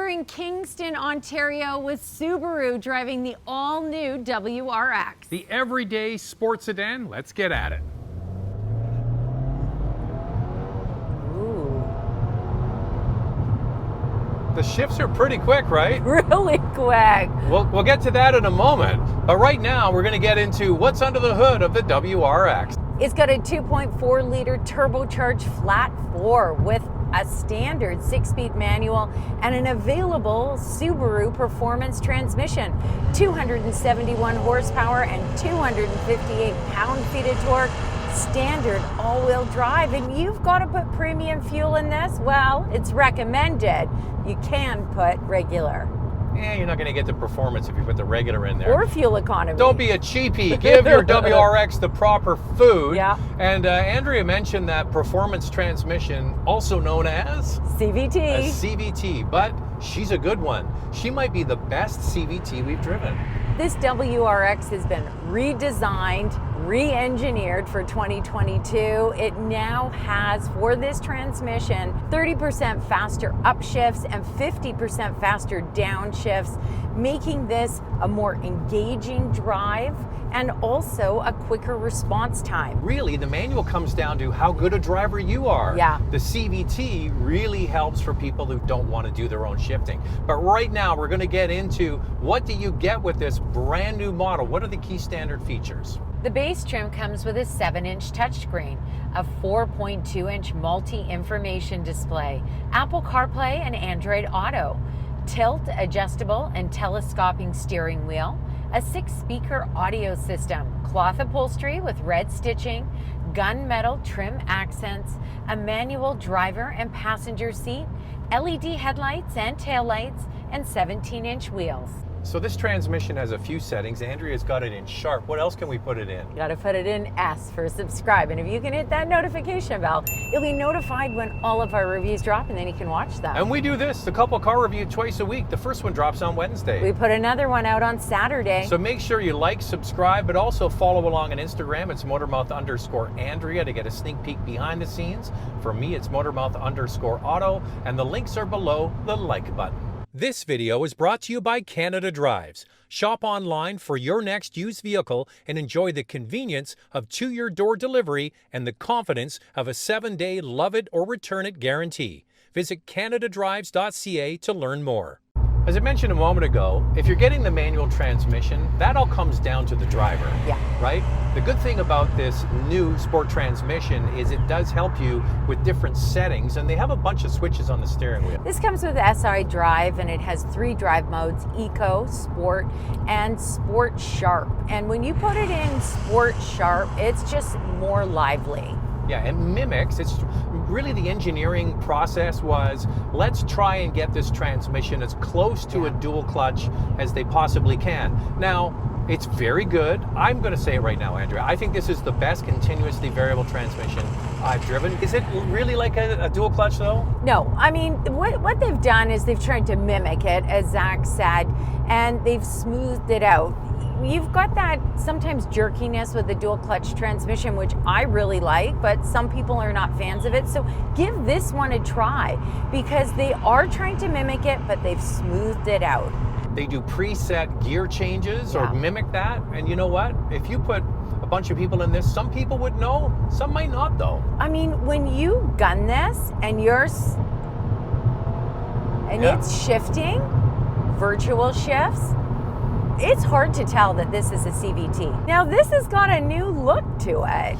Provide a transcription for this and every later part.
We're in Kingston, Ontario with Subaru driving the all-new WRX. The everyday sports sedan. Let's get at it. Ooh. The shifts are pretty quick, right? Really quick. We'll get to that in a moment. But right now, we're going to get into what's under the hood of the WRX. It's got a 2.4-liter turbocharged flat four with a standard 6-speed manual and an available Subaru performance transmission. 271 horsepower and 258 pound-feet of torque. Standard all-wheel drive, and you've got to put premium fuel in this? Well, it's recommended. You can put regular. Yeah, you're not going to get the performance if you put the regular in there. Or fuel economy. Don't be a cheapie. Give your WRX the proper food. Yeah. And Andrea mentioned that performance transmission, also known as CVT. A CVT, but she's a good one. She might be the best CVT we've driven. This WRX has been redesigned, re-engineered for 2022. It now has, for this transmission, 30% faster upshifts and 50% faster downshifts, making this a more engaging drive and also a quicker response time. Really, the manual comes down to how good a driver you are. Yeah. The CVT really helps for people who don't want to do their own shifting. But right now, we're going to get into what do you get with this brand new model? What are the key standard features? The base trim comes with a 7-inch touchscreen, a 4.2-inch multi-information display, Apple Carplay and Android Auto, tilt, adjustable, and telescoping steering wheel, a 6-speaker audio system, cloth upholstery with red stitching, gunmetal trim accents, a manual driver and passenger seat, LED headlights and taillights, and 17-inch wheels. So this transmission has a few settings. Andrea's got it in sharp. What else can we put it in? You gotta put it in S for subscribe. And if you can hit that notification bell, you'll be notified when all of our reviews drop, and then you can watch them. And we do this, a couple car review twice a week. The first one drops on Wednesday. We put another one out on Saturday. So make sure you like, subscribe, but also follow along on Instagram. It's Motormouth_Andrea to get a sneak peek behind the scenes. For me, it's Motormouth_Auto, and the links are below the like button. This video is brought to you by Canada Drives. Shop online for your next used vehicle and enjoy the convenience of to-your-door delivery and the confidence of a 7-day love-it or return-it guarantee. Visit canadadrives.ca to learn more. As I mentioned a moment ago, if you're getting the manual transmission, that all comes down to the driver, Yeah. right? The good thing about this new sport transmission is it does help you with different settings, and they have a bunch of switches on the steering wheel. This comes with SI Drive, and it has 3 drive modes: Eco, Sport, and Sport Sharp. And when you put it in Sport Sharp, it's just more lively. Yeah, it mimics, it's really the engineering process was, let's try and get this transmission as close to a dual clutch as they possibly can. Now, it's very good. I'm going to say it right now, Andrea. I think this is the best continuously variable transmission I've driven. Is it really like a dual clutch though? No, I mean, what they've done is they've tried to mimic it, as Zach said, and they've smoothed it out. You've got that sometimes jerkiness with the dual clutch transmission, which I really like, but some people are not fans of it. So give this one a try, because they are trying to mimic it, but they've smoothed it out. They do preset gear changes or mimic that. And you know what? If you put a bunch of people in this, some people would know, some might not though. I mean, when you gun this and it's shifting, virtual shifts, it's hard to tell that this is a CVT. Now, this has got a new look to it.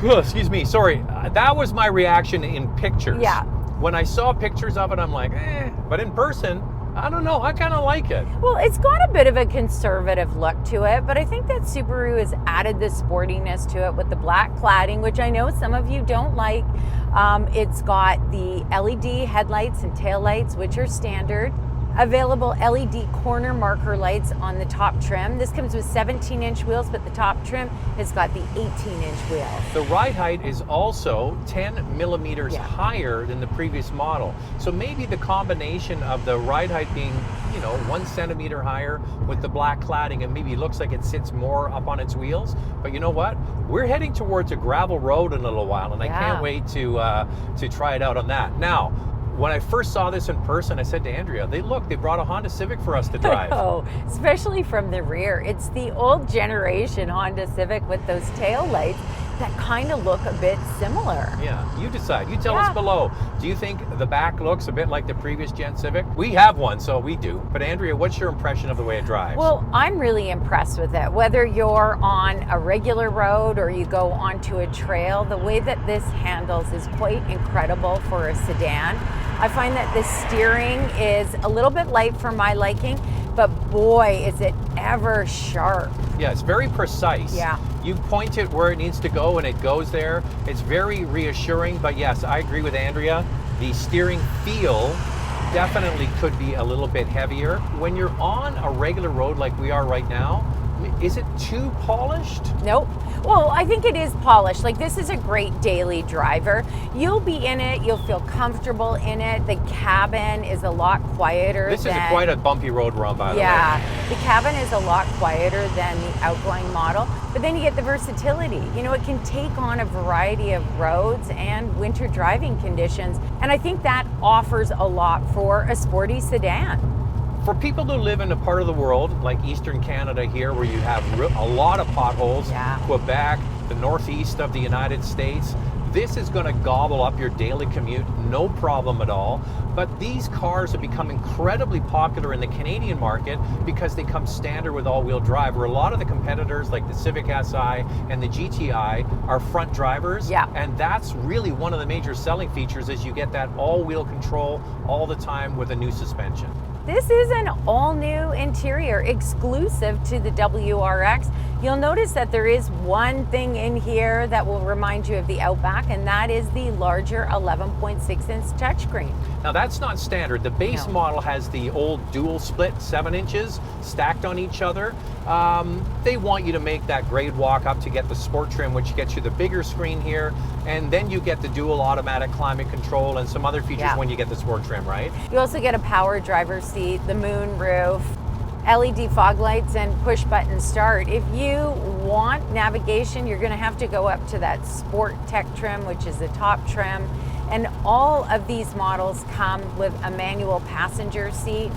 Oh, excuse me, sorry. That was my reaction in pictures. Yeah. When I saw pictures of it, I'm like, but in person, I don't know, I kind of like it. Well, it's got a bit of a conservative look to it, but I think that Subaru has added the sportiness to it with the black cladding, which I know some of you don't like. It's got the LED headlights and taillights, which are standard. Available LED corner marker lights on the top trim. This comes with 17-inch wheels, but the top trim has got the 18-inch wheel. The ride height is also 10 millimeters higher than the previous model. So maybe the combination of the ride height being, 1 centimeter higher with the black cladding, and maybe looks like it sits more up on its wheels. But you know what? We're heading towards a gravel road in a little while, and I can't wait to try it out on that. Now, When I first saw this in person, I said to Andrea, they brought a Honda Civic for us to drive. Oh, especially from the rear. It's the old generation Honda Civic with those tail lights that kind of look a bit similar. Yeah, you decide. You tell us below. Do you think the back looks a bit like the previous gen Civic? We have one, so we do. But Andrea, what's your impression of the way it drives? Well, I'm really impressed with it. Whether you're on a regular road or you go onto a trail, the way that this handles is quite incredible for a sedan. I find that the steering is a little bit light for my liking, but boy, is it ever sharp. Yeah, it's very precise. Yeah. You point it where it needs to go and it goes there. It's very reassuring, but yes, I agree with Andrea. The steering feel definitely could be a little bit heavier. When you're on a regular road like we are right now, is it too polished? Nope. Well, I think it is polished. Like, this is a great daily driver. You'll be in it, you'll feel comfortable in it. The cabin is a lot quieter. This is quite a bumpy road we're on, by the way. Yeah, the cabin is a lot quieter than the outgoing model, but then you get the versatility. You know, it can take on a variety of roads and winter driving conditions, and I think that offers a lot for a sporty sedan. For people who live in a part of the world, like Eastern Canada here, where you have a lot of potholes, Quebec, the northeast of the United States, this is going to gobble up your daily commute, no problem at all. But these cars have become incredibly popular in the Canadian market because they come standard with all-wheel drive, where a lot of the competitors like the Civic Si and the GTI are front drivers. Yeah. And that's really one of the major selling features, is you get that all-wheel control all the time with a new suspension. This is an all-new interior exclusive to the WRX. You'll notice that there is one thing in here that will remind you of the Outback, and that is the larger 11.6-inch touchscreen. Now that's not standard. The base model has the old dual split 7 inches stacked on each other. They want you to make that grade walk up to get the sport trim, which gets you the bigger screen here, and then you get the dual automatic climate control and some other features when you get the sport trim, right? You also get a power driver's seat, the moon roof, LED fog lights, and push button start. If you want navigation, you're going to have to go up to that Sport Tech trim, which is the top trim. And all of these models come with a manual passenger seat.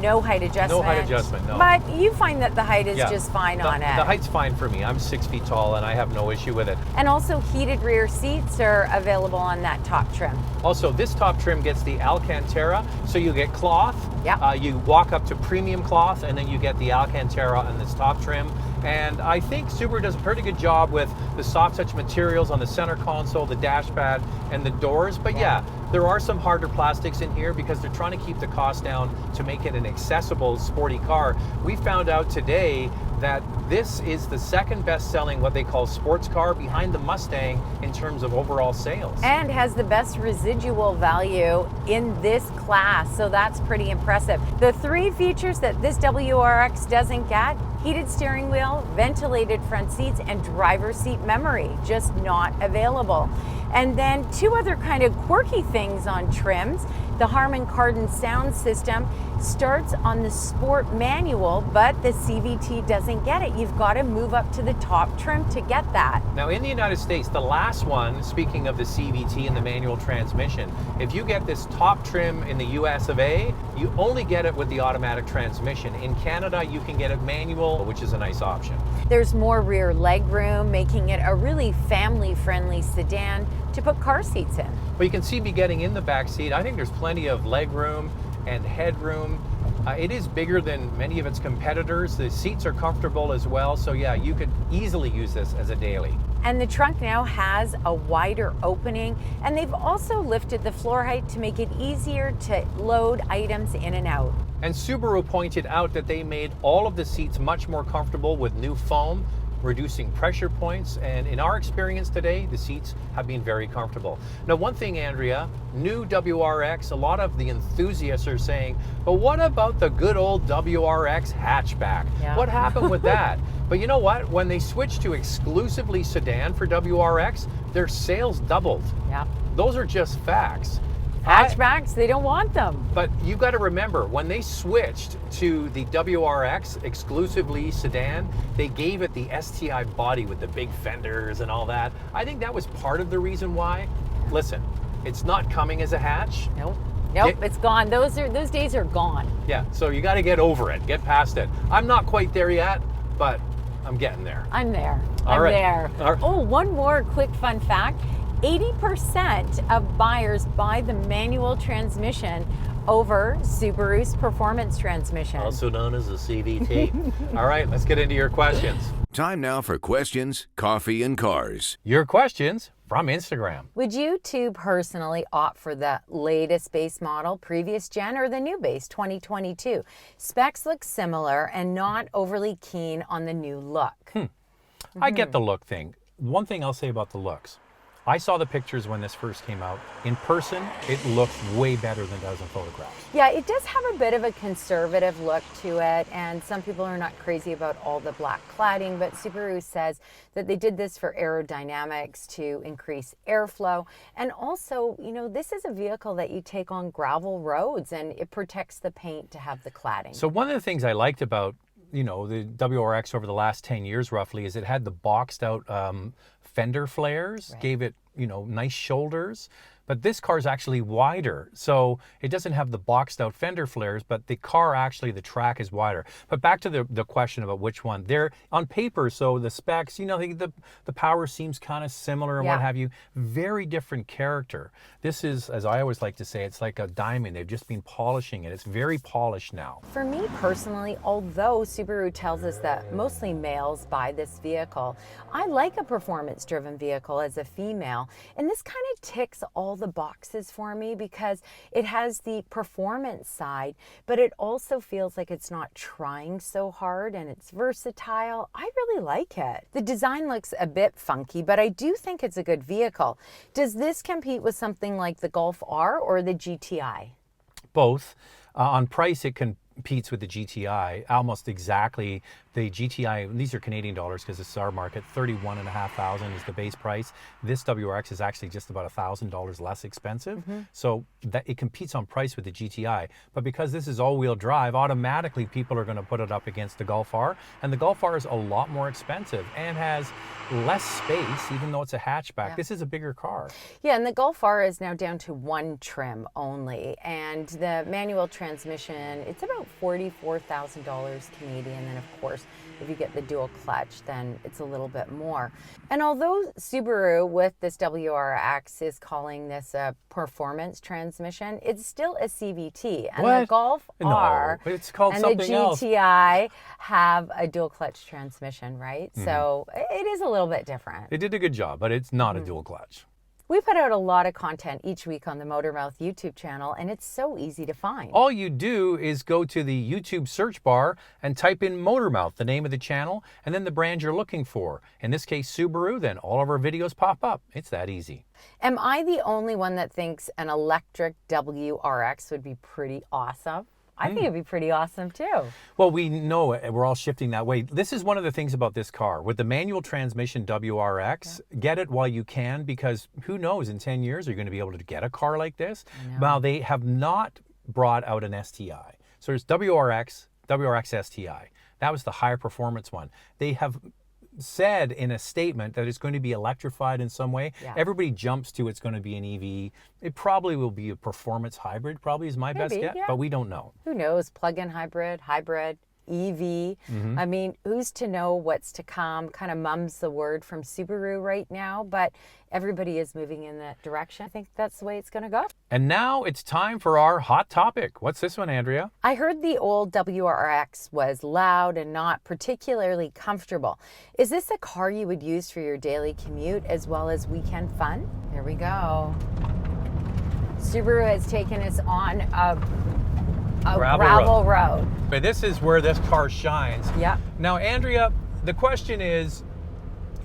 No height adjustment. No height adjustment, no. But you find that the height is just fine on it. The height's fine for me. I'm 6 feet tall and I have no issue with it. And also heated rear seats are available on that top trim. Also, this top trim gets the Alcantara, so you get cloth. Yeah. You walk up to premium cloth, and then you get the Alcantara on this top trim. And I think Subaru does a pretty good job with the soft touch materials on the center console, the dash pad, and the doors. But yeah, there are some harder plastics in here because they're trying to keep the cost down to make it an accessible, sporty car. We found out today that this is the second best-selling, what they call sports car, behind the Mustang in terms of overall sales. And has the best residual value in this class, so that's pretty impressive. The three features that this WRX doesn't get: heated steering wheel, ventilated front seats, and driver's seat memory, just not available. And then two other kind of quirky things on trims. The Harman Kardon sound system starts on the Sport manual, but the CVT doesn't get it. You've got to move up to the top trim to get that. Now in the United States, the last one, speaking of the CVT and the manual transmission, if you get this top trim in the US of A, you only get it with the automatic transmission. In Canada, you can get it manual, which is a nice option. There's more rear leg room, making it a really family-friendly sedan to put car seats in. Well, you can see me getting in the back seat. I think there's plenty of leg room and headroom. It is bigger than many of its competitors. The seats are comfortable as well. So yeah, you could easily use this as a daily. And the trunk now has a wider opening, and they've also lifted the floor height to make it easier to load items in and out. And Subaru pointed out that they made all of the seats much more comfortable with new foam, reducing pressure points, and in our experience today, the seats have been very comfortable. Now, one thing, Andrea, new WRX, a lot of the enthusiasts are saying, but what about the good old WRX hatchback? Yeah. What happened with that? But you know what? When they switched to exclusively sedan for WRX, their sales doubled. Yeah. Those are just facts. Hatchbacks, they don't want them. But you got to remember, when they switched to the WRX exclusively sedan, they gave it the STI body with the big fenders and all that. I think that was part of the reason why. Listen, it's not coming as a hatch. Nope. Nope, it's gone. Those days are gone. Yeah, so you got to get over it, get past it. I'm not quite there yet, but I'm getting there. I'm there. All I'm right. there. All right. Oh, one more quick fun fact. 80% of buyers buy the manual transmission over Subaru's performance transmission. Also known as a CVT. All right, let's get into your questions. Time now for questions, coffee, and cars. Your questions from Instagram. Would you two personally opt for the latest base model, previous gen, or the new base 2022? Specs look similar and not overly keen on the new look. I get the look thing. One thing I'll say about the looks. I saw the pictures when this first came out. In person, it looks way better than it does in photographs. Yeah, it does have a bit of a conservative look to it, and some people are not crazy about all the black cladding, but Subaru says that they did this for aerodynamics to increase airflow. And also, you know, this is a vehicle that you take on gravel roads, and it protects the paint to have the cladding. So one of the things I liked about, you know, the WRX over the last 10 years roughly is it had the boxed out fender flares, Right. gave it, you know, nice shoulders. But this car is actually wider, so it doesn't have the boxed out fender flares, but the car actually, the track is wider. But back to the question about which one. They're on paper, so the specs, you know, the power seems kind of similar and what have you. Very different character. This is, as I always like to say, it's like a diamond. They've just been polishing it. It's very polished now. For me personally, although Subaru tells us that mostly males buy this vehicle, I like a performance-driven vehicle as a female, and this kind of ticks all the boxes for me because it has the performance side, but it also feels like it's not trying so hard and it's versatile. I really like it. The design looks a bit funky, but I do think it's a good vehicle. Does this compete with something like the Golf R or the GTI? Both. On price, it competes with the GTI almost exactly. The GTI, these are Canadian dollars because this is our market, $31,500 is the base price. This WRX is actually just about $1,000 less expensive. So that it competes on price with the GTI. But because this is all-wheel drive, automatically people are going to put it up against the Golf R. And the Golf R is a lot more expensive and has less space, even though it's a hatchback. Yeah. This is a bigger car. Yeah, and the Golf R is now down to one trim only, and the manual transmission, it's about $44,000 Canadian, and of course, if you get the dual clutch, then it's a little bit more. And although Subaru with this WRX is calling this a performance transmission, it's still a CVT. And What? the Golf R No, it's called and something the else. GTI have a dual clutch transmission, right? So it is a little bit different. They did a good job, but it's not a dual clutch. We put out a lot of content each week on the Motormouth YouTube channel, and it's so easy to find. All you do is go to the YouTube search bar and type in Motormouth, the name of the channel, and then the brand you're looking for. In this case, Subaru, then all of our videos pop up. It's that easy. Am I the only one that thinks an electric WRX would be pretty awesome? I think it'd be pretty awesome too. Well, we know it. We're all shifting that way. This is one of the things about this car. With the manual transmission WRX, get it while you can, because who knows, in 10 years, you're going to be able to get a car like this. Now, they have not brought out an STI. So there's WRX, WRX STI. That was the higher performance one. They have said in a statement that it's going to be electrified in some way. Yeah. Everybody jumps to it's going to be an EV. It probably will be a performance hybrid, probably is my best guess, yeah. but we don't know. Who knows? Plug-in hybrid, EV. I mean, who's to know what's to come? Kind of mum's the word from Subaru right now, but everybody is moving in that direction. I think that's the way it's going to go. And now it's time for our hot topic. What's this one, Andrea? I heard the old WRX was loud and not particularly comfortable. Is this a car you would use for your daily commute as well as weekend fun? Here we go. Subaru has taken us on a gravel road. But this is where this car shines. Yep. Now, Andrea, the question is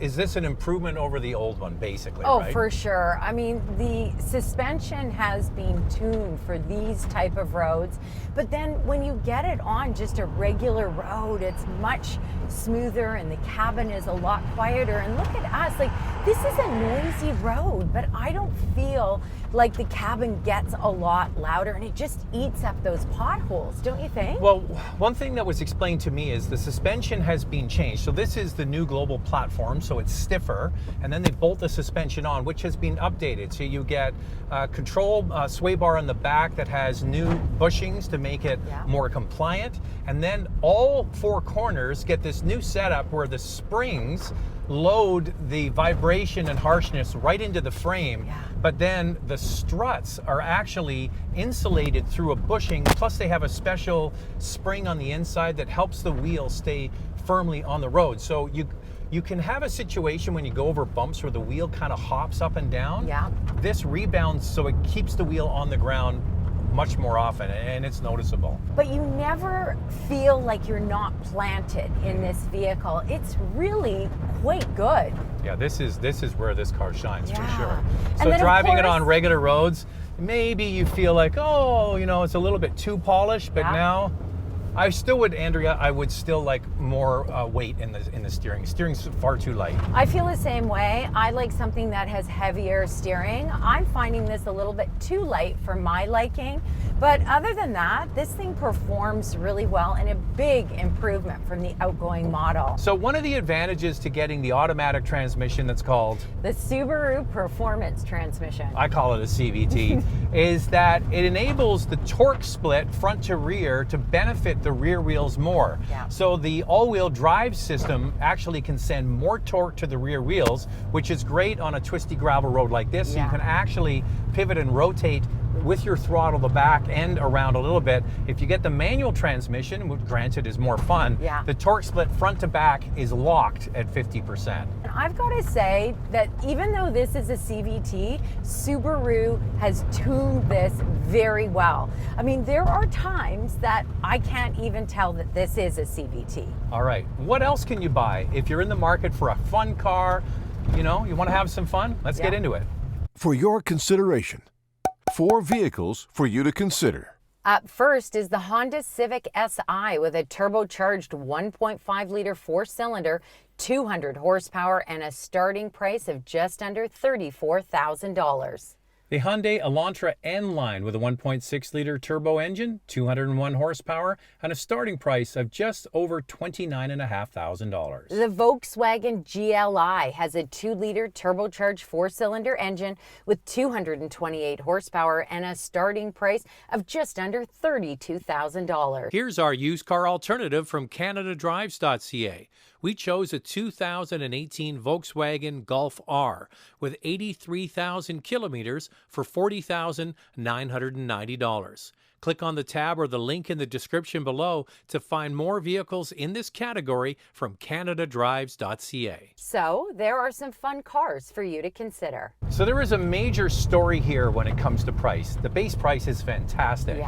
this an improvement over the old one, basically, Oh, right? for sure. I mean, the suspension has been tuned for these type of roads, but then when you get it on just a regular road, it's much smoother and the cabin is a lot quieter. And look at us, like, This is a noisy road, but I don't feel like the cabin gets a lot louder, and it just eats up those potholes, don't you think? Well, one thing that was explained to me is the suspension has been changed. So this is the new global platform, so it's stiffer, and then they bolt the suspension on, which has been updated. So you get control sway bar on the back that has new bushings to make it more compliant, and then all four corners get this new setup where the springs load the vibration and harshness right into the frame, but then the struts are actually insulated through a bushing, plus they have a special spring on the inside that helps the wheel stay firmly on the road. So you can have a situation when you go over bumps where the wheel kind of hops up and down. This rebounds so it keeps the wheel on the ground much more often, and it's noticeable. But you never feel like you're not planted in this vehicle. It's really quite good. Yeah, this is where this car shines for sure. And So then, driving of it on course, regular roads, maybe you feel like, oh, you know, it's a little bit too polished, but now I still would, Andrea, I would still like more weight in the steering. Steering's far too light. I feel the same way. I like something that has heavier steering. I'm finding this a little bit too light for my liking. But other than that, this thing performs really well, and a big improvement from the outgoing model. So one of the advantages to getting the automatic transmission that's called the Subaru Performance Transmission, I call it a CVT, is that it enables the torque split front to rear to benefit the rear wheels more. So the all-wheel drive system actually can send more torque to the rear wheels, which is great on a twisty gravel road like this. So you can actually pivot and rotate with your throttle the back end around a little bit. If you get the manual transmission, which granted is more fun, the torque split front to back is locked at 50%. And I've got to say that even though this is a CVT, Subaru has tuned this very well. I mean, there are times that I can't even tell that this is a CVT. All right, what else can you buy if you're in the market for a fun car? You know, you want to have some fun? Let's get into it. For your consideration, 4 vehicles for you to consider. Up first is the Honda Civic Si with a turbocharged 1.5-liter 4-cylinder, 200 horsepower, and a starting price of just under $34,000. The Hyundai Elantra N-Line with a 1.6-liter turbo engine, 201 horsepower, and a starting price of just over $29,500. The Volkswagen GLI has a 2-liter turbocharged 4-cylinder engine with 228 horsepower and a starting price of just under $32,000. Here's our used car alternative from CanadaDrives.ca. We chose a 2018 Volkswagen Golf R with 83,000 kilometers for $40,990. Click on the tab or the link in the description below to find more vehicles in this category from CanadaDrives.ca. So there are some fun cars for you to consider. So there is a major story here when it comes to price. The base price is fantastic.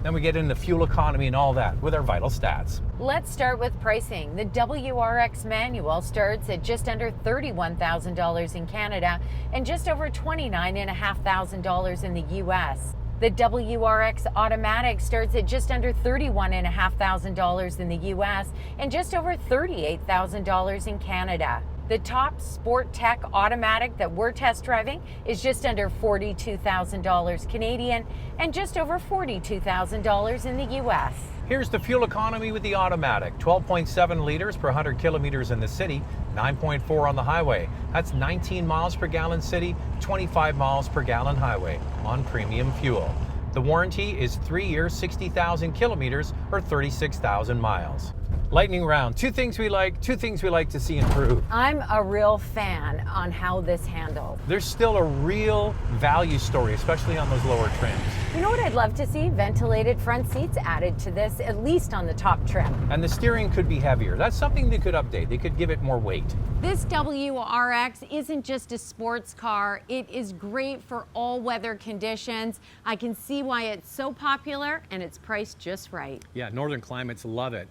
Then we get into fuel economy and all that with our vital stats. Let's start with pricing. The WRX manual starts at just under $31,000 in Canada and just over $29,500 in the US. The WRX automatic starts at just under $31,500 in the US and just over $38,000 in Canada. The top Sport Tech automatic that we're test driving is just under $42,000 Canadian and just over $42,000 in the US. Here's the fuel economy with the automatic. 12.7 liters per 100 kilometers in the city, 9.4 on the highway. That's 19 miles per gallon city, 25 miles per gallon highway on premium fuel. The warranty is 3 years, 60,000 kilometers or 36,000 miles. Lightning round. 2 things we like, 2 things we like to see improved. I'm a real fan on how this handled. There's still a real value story, especially on those lower trims. You know what I'd love to see? Ventilated front seats added to this, at least on the top trim. And the steering could be heavier. That's something they could update. They could give it more weight. This WRX isn't just a sports car. It is great for all weather conditions. I can see why it's so popular and it's priced just right. Yeah, northern climates love it.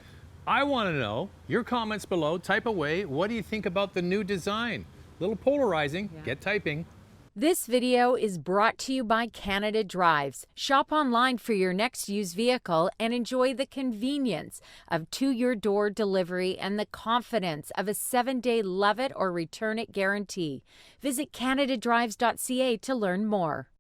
I want to know your comments below. Type away. What do you think about the new design? A little polarizing. Get typing. This video is brought to you by Canada Drives. Shop online for your next used vehicle and enjoy the convenience of to-your-door delivery and the confidence of a 7-day love it or return it guarantee. Visit canadadrives.ca to learn more.